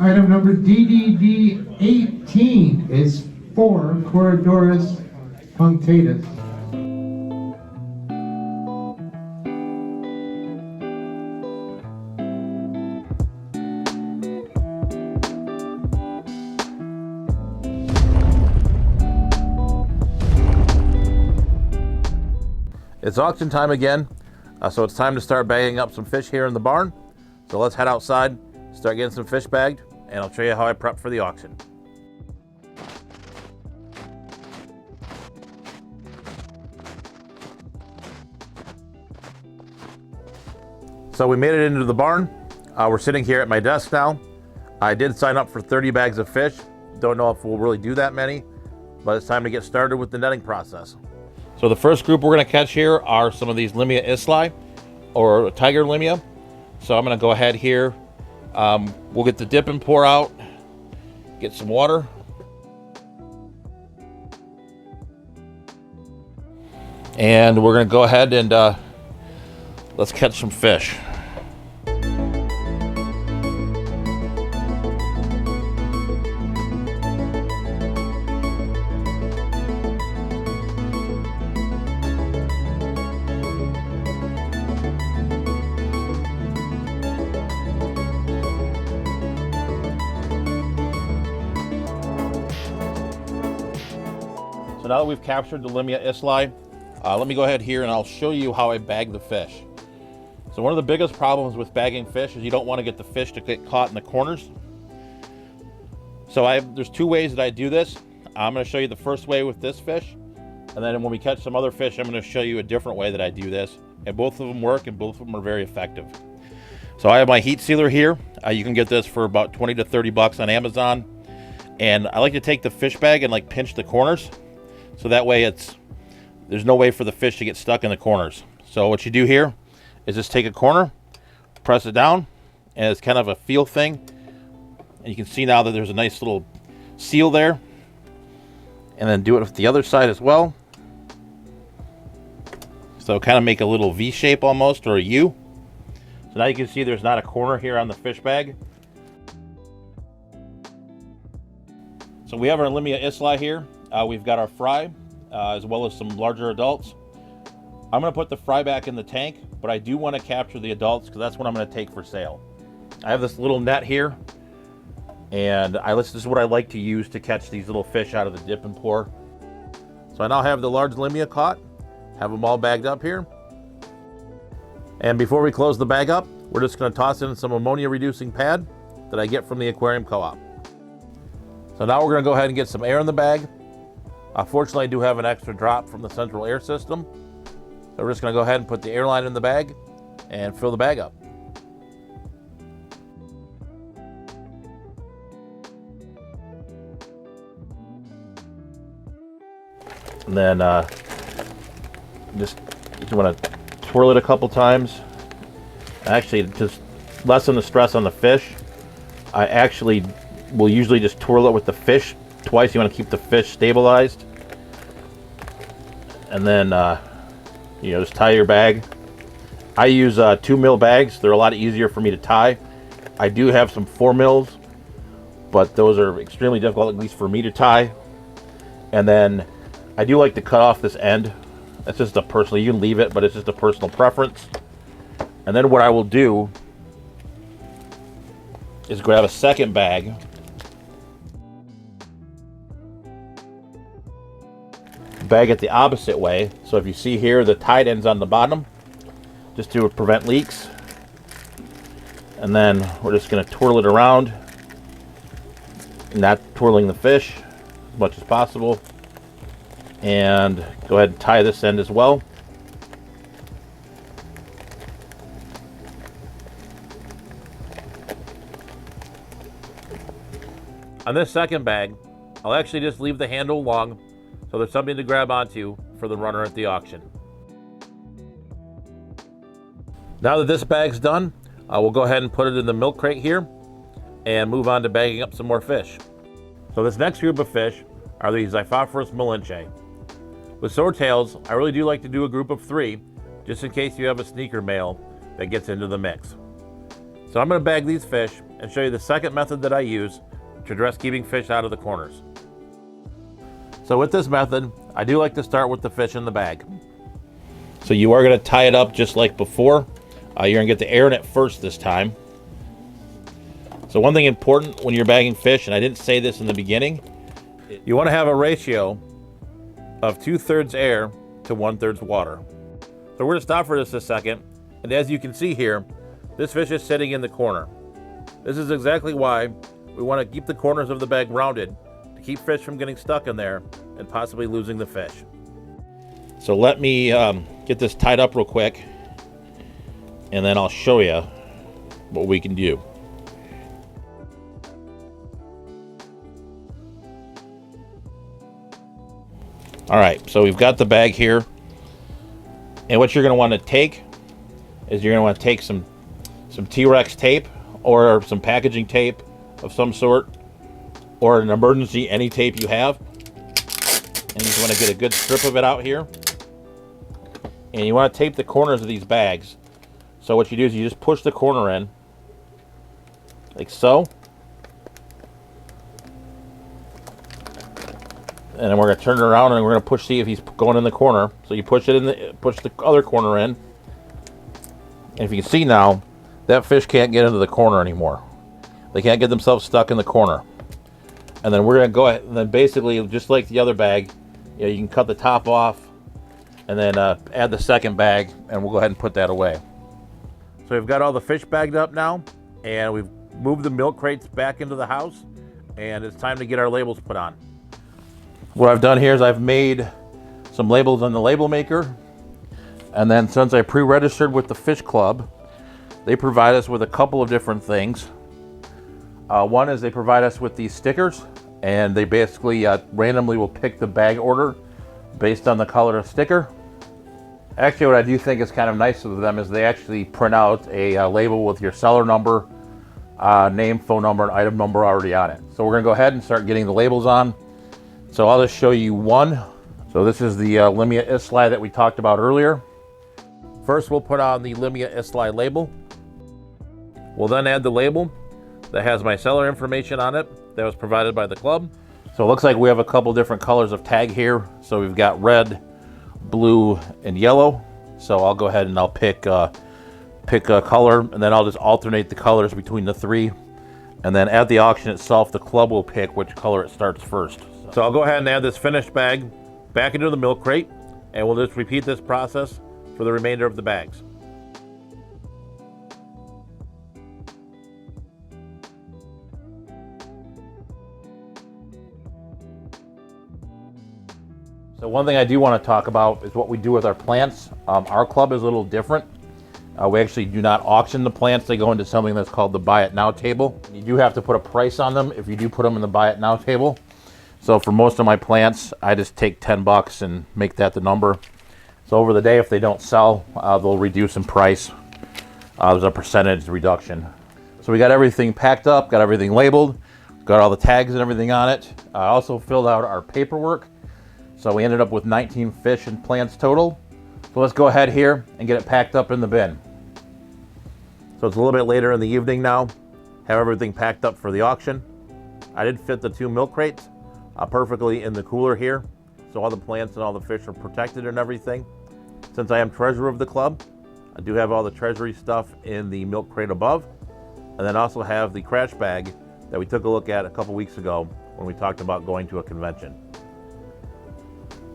Item number DDD 18 is 4 Corridorus punctatus. It's auction time again, so it's time to start bagging up some fish here in the barn. So let's head outside, start getting some fish bagged, and I'll show you how I prep for the auction. So we made it into the barn. We're sitting here at my desk now. I did sign up for 30 bags of fish. Don't know if we'll really do that many, but it's time to get started with the netting process. So the first group we're going to catch here are some of these Limia isli, or tiger Limia. So I'm going to go ahead here. We'll get the dip and pour out, get some water. And we're going to go ahead and let's catch some fish. So now that we've captured the Limia isli, let me go ahead here and I'll show you how I bag the fish. So one of the biggest problems with bagging fish is you don't want to get the fish to get caught in the corners. So there's two ways that I do this. I'm going to show you the first way with this fish, and then when we catch some other fish, I'm going to show you a different way that I do this. And both of them work, and both of them are very effective. So I have my heat sealer here. You can get this for about 20 to 30 bucks on Amazon. And I like to take the fish bag and like pinch the corners. So that way there's no way for the fish to get stuck in the corners. So what you do here is just take a corner, press it down, and it's kind of a feel thing. And you can see now that there's a nice little seal there. And then do it with the other side as well. So kind of make a little V shape almost, or a U. So now you can see there's not a corner here on the fish bag. So we have our Limia isli here. We've got our fry, as well as some larger adults. I'm going to put the fry back in the tank, but I do want to capture the adults because that's what I'm going to take for sale. I have this little net here, and this is what I like to use to catch these little fish out of the dip and pour. So I now have the large Limia caught, have them all bagged up here. And before we close the bag up, we're just going to toss in some ammonia reducing pad that I get from the aquarium co-op. So now we're going to go ahead and get some air in the bag. Fortunately, I do have an extra drop from the central air system. So we're just going to go ahead and put the air line in the bag and fill the bag up. And then you want to twirl it a couple times. Actually, just lessen the stress on the fish. I actually will usually just twirl it with the fish twice. You want to keep the fish stabilized. And then just tie your bag. I use 2 mil bags. They're a lot easier for me to tie. I do have some 4 mils, but those are extremely difficult, at least for me to tie. And then I do like to cut off this end. That's just a personal, you can leave it, but it's just a personal preference. And then what I will do is grab a second bag. Bag it the opposite way. So if you see here, the tied ends on the bottom, just to prevent leaks. And then we're just going to twirl it around, not twirling the fish as much as possible. And go ahead and tie this end as well. On this second bag, I'll actually just leave the handle long so there's something to grab onto for the runner at the auction. Now that this bag's done, we'll go ahead and put it in the milk crate here and move on to bagging up some more fish. So this next group of fish are the Xiphophorus malinche. With swordtails, I really do like to do a group of 3, just in case you have a sneaker male that gets into the mix. So I'm going to bag these fish and show you the second method that I use to address keeping fish out of the corners. So with this method, I do like to start with the fish in the bag. So you are going to tie it up just like before. You're going to get the air in it first this time. So one thing important when you're bagging fish, and I didn't say this in the beginning, you want to have a ratio of 2/3 air to 1/3 water. So we're going to stop for just a second, and as you can see here, this fish is sitting in the corner. This is exactly why we want to keep the corners of the bag rounded to keep fish from getting stuck in there and possibly losing the fish. So let me get this tied up real quick, and then I'll show you what we can do. All right, so we've got the bag here, and what you're going to want to take is you're going to want to take some T-Rex tape or some packaging tape of some sort, or an emergency any tape you have, and you just want to get a good strip of it out here, and you want to tape the corners of these bags. So what you do is you just push the corner in like so, and then we're going to turn it around and we're going to push, see if he's going in the corner. So you push it in, push the other corner in, and if you can see now, that fish can't get into the corner anymore. They can't get themselves stuck in the corner. And then we're going to go ahead and then basically, just like the other bag, you can cut the top off and then add the second bag, and we'll go ahead and put that away. So we've got all the fish bagged up now, and we've moved the milk crates back into the house, and it's time to get our labels put on. What I've done here is I've made some labels on the label maker, and then since I pre-registered with the Fish Club, they provide us with a couple of different things. One is they provide us with these stickers, and they basically randomly will pick the bag order based on the color of sticker. Actually, what I do think is kind of nice of them is they actually print out a label with your seller number, name, phone number, and item number already on it. So we're going to go ahead and start getting the labels on. So I'll just show you one. So this is the Limia Islay that we talked about earlier. First, we'll put on the Limia Islay label. We'll then add the label that has my seller information on it that was provided by the club. So it looks like we have a couple different colors of tag here. So we've got red, blue, and yellow. So I'll go ahead and I'll pick a color, and then I'll just alternate the colors between the three. And then at the auction itself, the club will pick which color it starts first. So I'll go ahead and add this finished bag back into the milk crate, and we'll just repeat this process for the remainder of the bags. So one thing I do want to talk about is what we do with our plants. Our club is a little different. We actually do not auction the plants. They go into something that's called the Buy It Now table. You do have to put a price on them if you do put them in the Buy It Now table. So for most of my plants, I just take 10 bucks and make that the number. So over the day, if they don't sell, they'll reduce in price. There's a percentage reduction. So we got everything packed up, got everything labeled, got all the tags and everything on it. I also filled out our paperwork. So we ended up with 19 fish and plants total. So let's go ahead here and get it packed up in the bin. So it's a little bit later in the evening now. Have everything packed up for the auction. I did fit the 2 milk crates perfectly in the cooler here. So all the plants and all the fish are protected and everything. Since I am treasurer of the club, I do have all the treasury stuff in the milk crate above. And then also have the crash bag that we took a look at a couple weeks ago when we talked about going to a convention.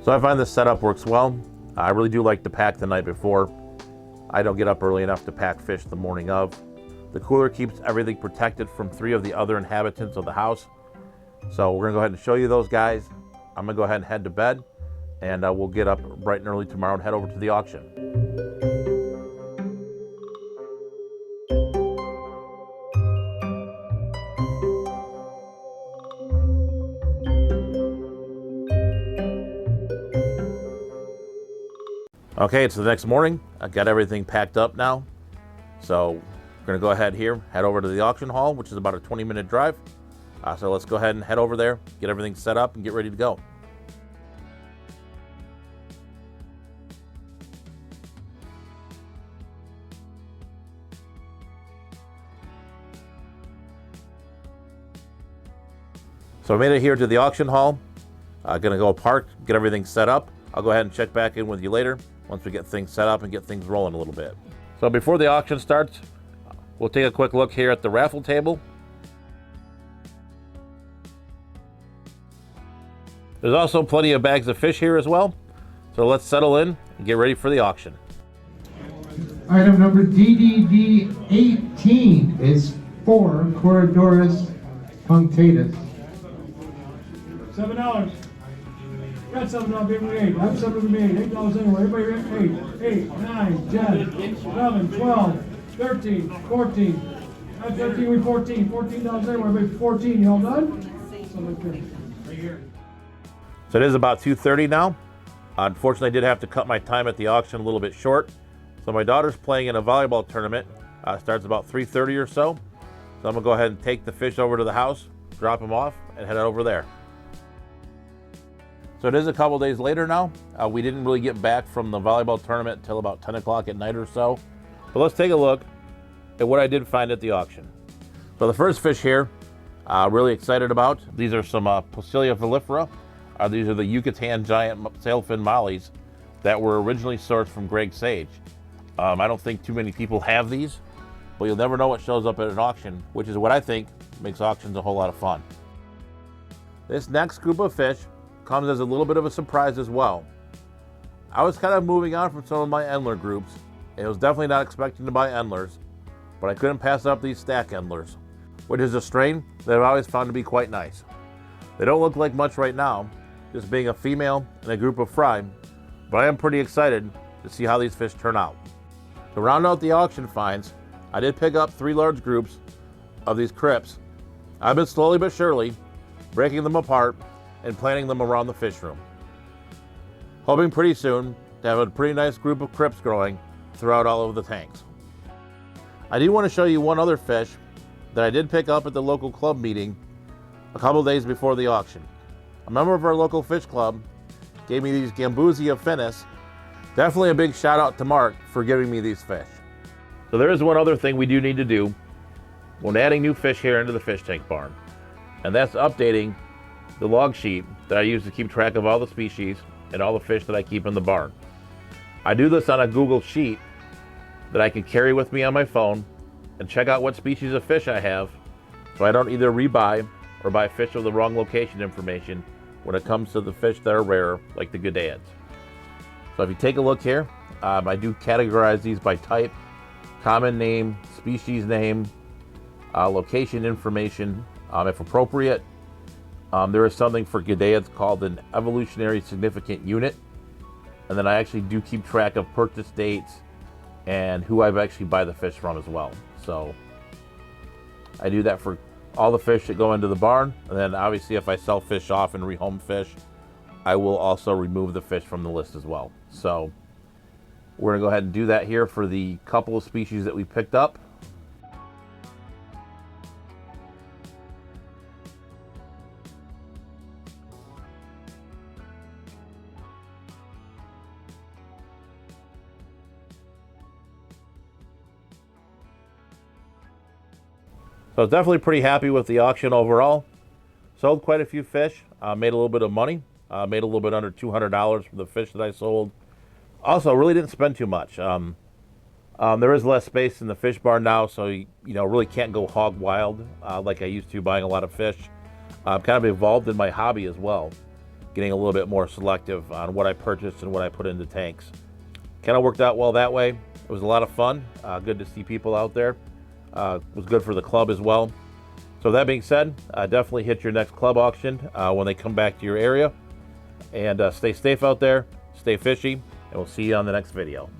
So I find this setup works well. I really do like to pack the night before. I don't get up early enough to pack fish the morning of. The cooler keeps everything protected from 3 of the other inhabitants of the house. So we're gonna go ahead and show you those guys. I'm gonna go ahead and head to bed, and we'll get up bright and early tomorrow and head over to the auction. Okay, it's the next morning. I've got everything packed up now. So we're gonna go ahead here, head over to the auction hall, which is about a 20-minute drive. So let's go ahead and head over there, get everything set up, and get ready to go. So I made it here to the auction hall. Gonna go park, get everything set up. I'll go ahead and check back in with you later once we get things set up and get things rolling a little bit. So before the auction starts, we'll take a quick look here at the raffle table. There's also plenty of bags of fish here as well. So let's settle in and get ready for the auction. Item number DDD 18 is 4 Corridorus punctatus. $7. Got $7, baby, 8. I have $7 made. $8 anyway. Everybody ready? 8, 9, 10, 11, 12, 13, 14. I have 13, we 14. $14 anyway, baby, 14. You all done? So right there. Right here. So it is about 2:30 now. Unfortunately, I did have to cut my time at the auction a little bit short. So my daughter's playing in a volleyball tournament. Starts about 3:30 or so. So I'm gonna go ahead and take the fish over to the house, drop them off, and head over there. So it is a couple days later now. We didn't really get back from the volleyball tournament until about 10 o'clock at night or so. But let's take a look at what I did find at the auction. So the first fish here, really excited about. These are some Poecilia volifera. These are the Yucatan giant sailfin mollies that were originally sourced from Greg Sage. I don't think too many people have these, but you'll never know what shows up at an auction, which is what I think makes auctions a whole lot of fun. This next group of fish comes as a little bit of a surprise as well. I was kind of moving on from some of my Endler groups, and was definitely not expecting to buy Endlers, but I couldn't pass up these stack Endlers, which is a strain that I've always found to be quite nice. They don't look like much right now, just being a female and a group of fry, but I am pretty excited to see how these fish turn out. To round out the auction finds, I did pick up 3 large groups of these crypts. I've been slowly but surely breaking them apart and planting them around the fish room, hoping pretty soon to have a pretty nice group of crypts growing throughout all of the tanks. I do want to show you one other fish that I did pick up at the local club meeting a couple days before the auction. A member of our local fish club gave me these Gambusia finis. Definitely a big shout out to Mark for giving me these fish. So there is one other thing we do need to do when adding new fish here into the fish tank barn, and that's updating the log sheet that I use to keep track of all the species and all the fish that I keep in the barn. I do this on a Google Sheet that I can carry with me on my phone and check out what species of fish I have, so I don't either rebuy or buy fish with the wrong location information when it comes to the fish that are rare, like the Gadads. So if you take a look here, I do categorize these by type, common name, species name, location information, if appropriate. There is something for Gadads called an evolutionary significant unit, and then I actually do keep track of purchase dates and who I've actually buy the fish from as well. So I do that for all the fish that go into the barn, and then obviously if I sell fish off and rehome fish, I will also remove the fish from the list as well. So we're gonna go ahead and do that here for the couple of species that we picked up. So I was definitely pretty happy with the auction overall. Sold quite a few fish, made a little bit of money, made a little bit under $200 for the fish that I sold. Also, really didn't spend too much. There is less space in the fish barn now, so you know, really can't go hog wild like I used to buying a lot of fish. I've kind of evolved in my hobby as well, getting a little bit more selective on what I purchased and what I put into tanks. Kind of worked out well that way. It was a lot of fun, good to see people out there. Was good for the club as well. So that being said, definitely hit your next club auction when they come back to your area. And stay safe out there, stay fishy, and we'll see you on the next video.